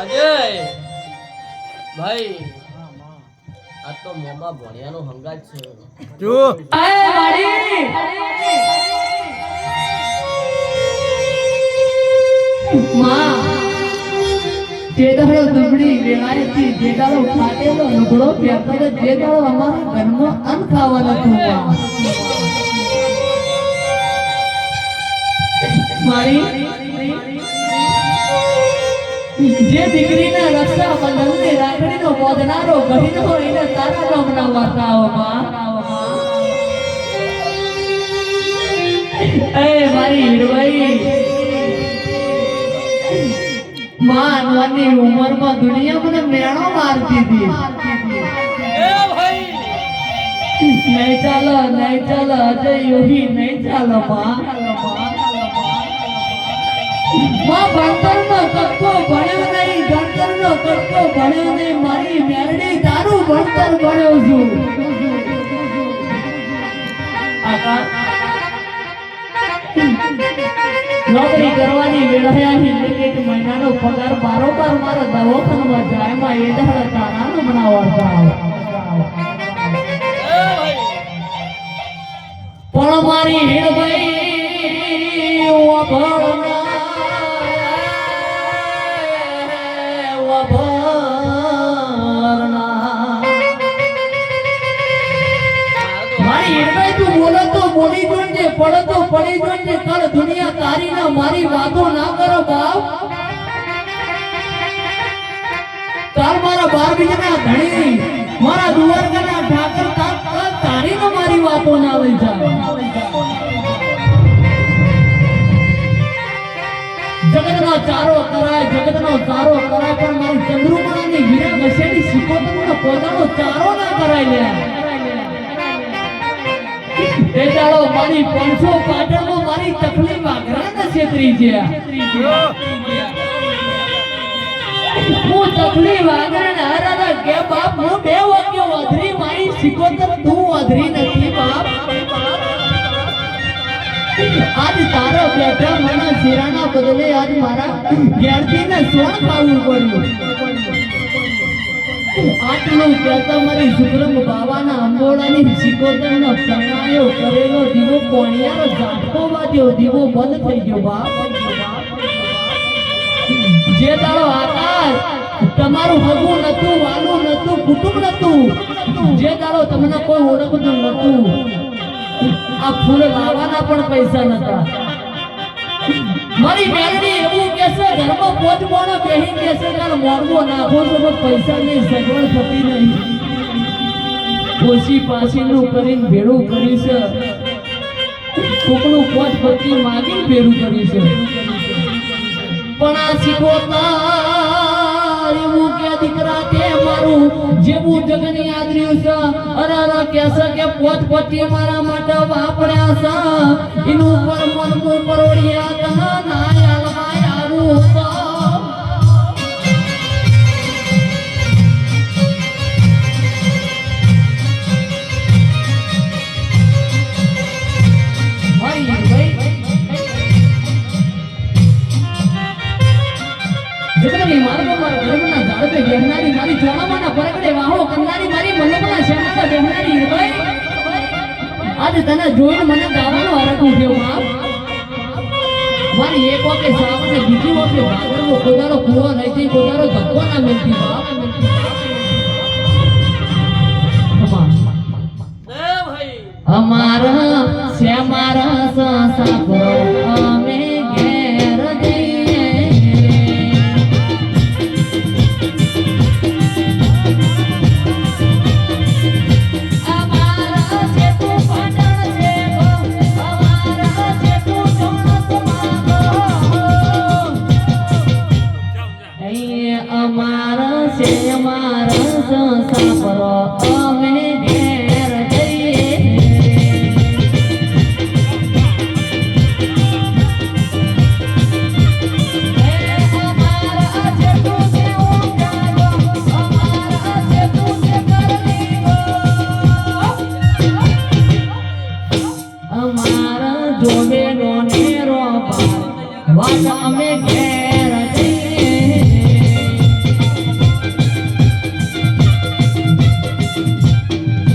અજય ભાઈ આ તો મોમાં ભણ્યાનો હંગાત છે જો આય મારી માં જે દાડો દુબળી વેળાએથી જે દાડો ફાટેલો લુગડો પહેરતો જે દાડો અમારા ઘરમાં અન્ન ખાવાનું હતું મારી જે દીકરીના રક્ષા બંધનની રાખડીનો બોધનારો બહેનો એને તારા નામના વાર્તાઓમાં એ મારી હીરભાઈ માનવાની ઉંમરમાં દુનિયા મને મેણો મારતી હતી નહીં ચાલો અજય યોગી નહીં ચાલો માં ભણતરનો કટકો ભણ્યો નહીં ગણતરનો કટકો ભણ્યો નહીં મારી મેરડી તારું ભણતર ભણ્યો છું નોકરી કરવાની વેળાયાની એક મહિનાનો પગાર બારોબાર મારો દવાખાનામાં જાય માં એ દાડા તારાનો બનાવવા પણ મારી હીરભાઈ બોલી જોઈને પડો તો પડી જોઈને કર દુનિયા તારી ના મારી વાતો ના કરો બાપ કાલ મારા બાર બીજાના ધણી મારા દુવારગાના ઠાકર તારી ના મારી વાતો ના લઈ જાય જગતનો ચારો કરાય પણ મારી ચંદ્રુમાની વીરા ઘસેડી શીખોતનો પોતાનો ચારો ના કરાય લે એ દાડો મારી 500 પાટણમાં મારી તકલીફ આગ્રાના છેતરી છે હું તકલીફ આગ્રાના હરાના કે બાપ હું બે વાક્ય વધરી મારી શીખોતર તું વધરી નથી બાપ આજ તારો બેટા મને શિરાના બદલે આજ મારા ઘેરથીને સોણ ખાવું પડ્યું આટલું કહેતા મારી સુગ્રમ બાવાના અંબોડાની શિકોતરનો પ્રણાયો કરેલો દીવો કોણિયાનો ઝાટકો વાગ્યો દીવો બંધ થઈ ગયો બાપ જે દાડો આકાર તમારું હગું નતું વાલું નતું કુટુંબ નતું જે દાડો તમને કોઈ ઓળખતું નતું આ ફૂલ લાવવાના પણ પૈસા નતા મારી મેલડી એવું કેસે ઘરમાં પોત મોણો બેહી કેસે કાલ મોરબો નાખો તો પૈસાની સગવડ થતી નહીં ઓછી પાછીનું કરીને ભેડું કર્યું છે કોકનું પોત પચી માગીને ભેડું કર્યું છે પણ આ શીખોતા એવું કે દીકરા તે મારું જેવું જગની આદર્યું છે અરારા કેસે કે પોત પચી મારા માટે વાપર્યા છે એનું પર મનમું પરોડિયા કના નાયા લમાયા બેહનારી મારી ચોણામાના પરગડે વાહો કંદારી મારી મનોમના શેના બેહનારી હીરભાઈ આજ તને જોઈને મને ગાવાનો હરખ ઉઠ્યો બાપ મારી એક વખતે સાવને બીજી વખતે ભાગરવો કોદારો કુવો રહેતી કોદારો ધક્કો ના મળતી બાપ અમારા શ્યામારા સાસા અમે ઘેર જઈએ અમારા સાસા અમે ઘેર જઈએ અમારા જોડે નો નેરો વાત અમે ઘેર